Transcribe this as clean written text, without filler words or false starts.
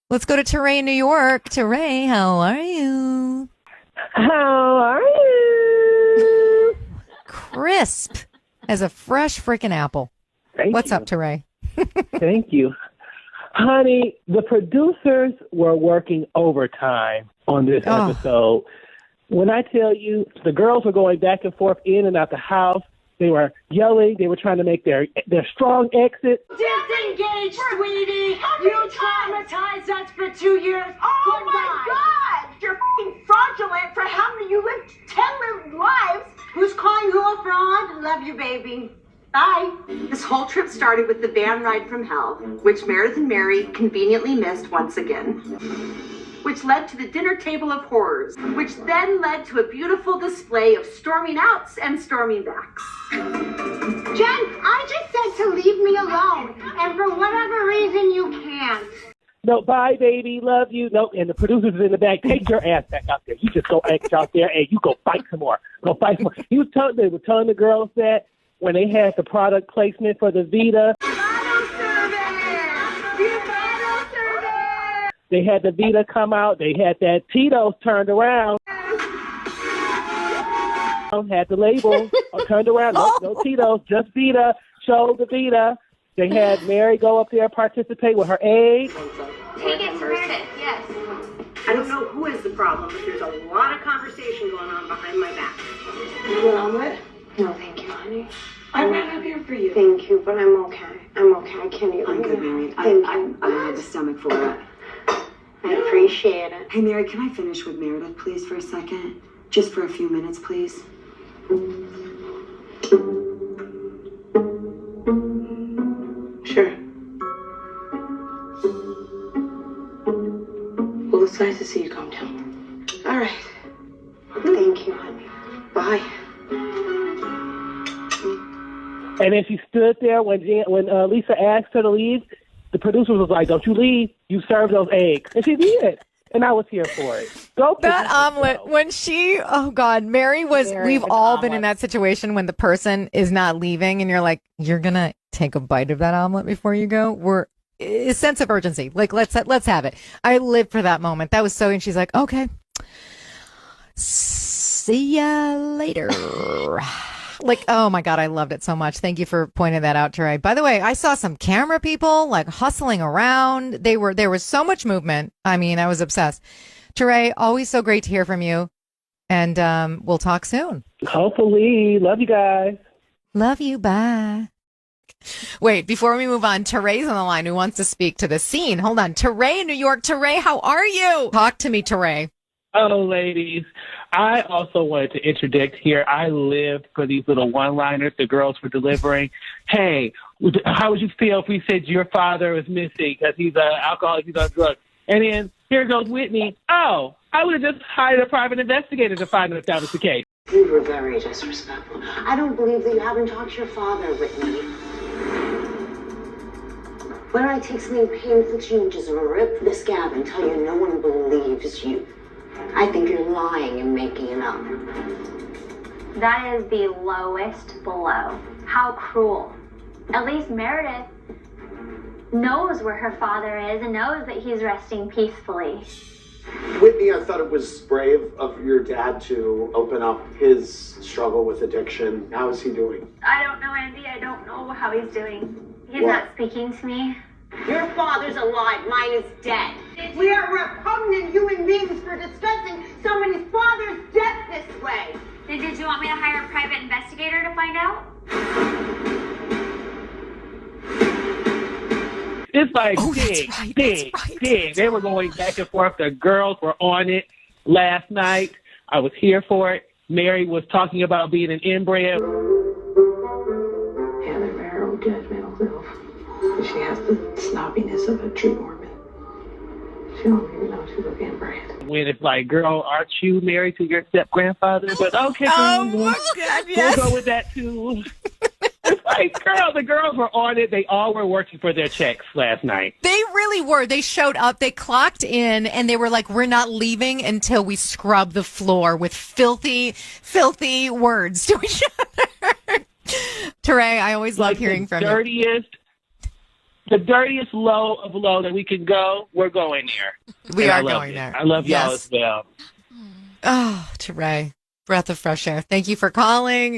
Let's go to Teray in New York. Teray, how are you? How are you? Crisp as a fresh freaking apple. What's up, Teray? Thank you. Honey, the producers were working overtime on this episode. When I tell you, the girls were going back and forth in and out the house. They were yelling. They were trying to make their strong exit. Disengage, sweetie. You traumatized us for 2 years. Oh, my God. You're f***ing fraudulent for how many you lived 10 lives. Who's calling who a fraud? Love you, baby. Bye. This whole trip started with the van ride from hell, which Meredith and Mary conveniently missed once again. Which led to the dinner table of horrors, which then led to a beautiful display of storming outs and storming backs. Jen, I just said to leave me alone, and for whatever reason you can't. No, bye, baby, love you. No, and the producers in the back, take your ass back out there. You just go act out there, and you go fight some more. Go fight some more. They were telling the girls that when they had the product placement for the Vita. They had the Vita come out. They had that Tito's turned around. Had the label turned around. No Tito's, just Vita. Show the Vita. They had Mary go up there participate with her egg. Take it to Meredith, yes. I don't know who is the problem, but there's a lot of conversation going on behind my back. You want an omelet? No, thank you, honey. I ran up here for you. Thank you, but I'm okay. I'm okay. I can't eat. I'm good, Mary. Thank you. I don't have the stomach for it. I appreciate it. Hey, Mary, can I finish with Meredith, please, for a second? Just for a few minutes, please. Sure. Well, it's nice to see you come down. All right. Thank you, honey. Bye. And then she stood there when Lisa asked her to leave. The producer was like, "Don't you leave. You serve those eggs." And she did. And I was here for it. Go that omelet, when we've all been in that situation when the person is not leaving and you're like, you're going to take a bite of that omelet before you go. A sense of urgency. Like, let's have it. I lived for that moment. That was so, and she's like, okay, see ya later. Like, oh my God, I loved it so much. Thank you for pointing that out, Teray. By the way, I saw some camera people like hustling around. There was so much movement. I mean, I was obsessed. Teray, always so great to hear from you. And we'll talk soon. Hopefully. Love you guys. Love you. Bye. Wait, before we move on, Teray's on the line who wants to speak to the scene. Hold on. Teray in New York. Teray, how are you? Talk to me, Teray. Oh, ladies. I also wanted to interject here. I lived for these little one-liners the girls were delivering. Hey, how would you feel if we said your father is missing because he's an alcoholic, he's on drugs? And then here goes Whitney. Oh, I would have just hired a private investigator to find out if that was the case. You were very disrespectful. I don't believe that you haven't talked to your father, Whitney. Why don't I take something painful to you and just rip the scab and tell you no one believes you? I think you're lying and making it up. That is the lowest blow. How cruel. At least Meredith knows where her father is and knows that he's resting peacefully. Whitney, I thought it was brave of your dad to open up his struggle with addiction. How is he doing? I don't know, Andy. I don't know how he's doing. He's not speaking to me. Your father's alive, mine is dead. We are repugnant human beings for discussing somebody's father's death this way. Then did you want me to hire a private investigator to find out? It's like, dig. They were going back and forth. The girls were on it last night. I was here for it. Mary was talking about being an inbred. Heather Barrow did mental health. She has the snobbiness of a true Mormon. She don't even know to look inbred. When it's like, girl, aren't you married to your step-grandfather? But okay, oh my God, yes. We'll go with that too. It's like, girl, the girls were on it. They all were working for their checks last night. They really were. They showed up, they clocked in, and they were like, we're not leaving until we scrub the floor with filthy, filthy words to each other. Teray, I always love hearing from you. the dirtiest low of low that we can go, we're going there. We And are I love going it. there. I love y'all Yes. as well. Oh, Teray, breath of fresh air. Thank you for calling.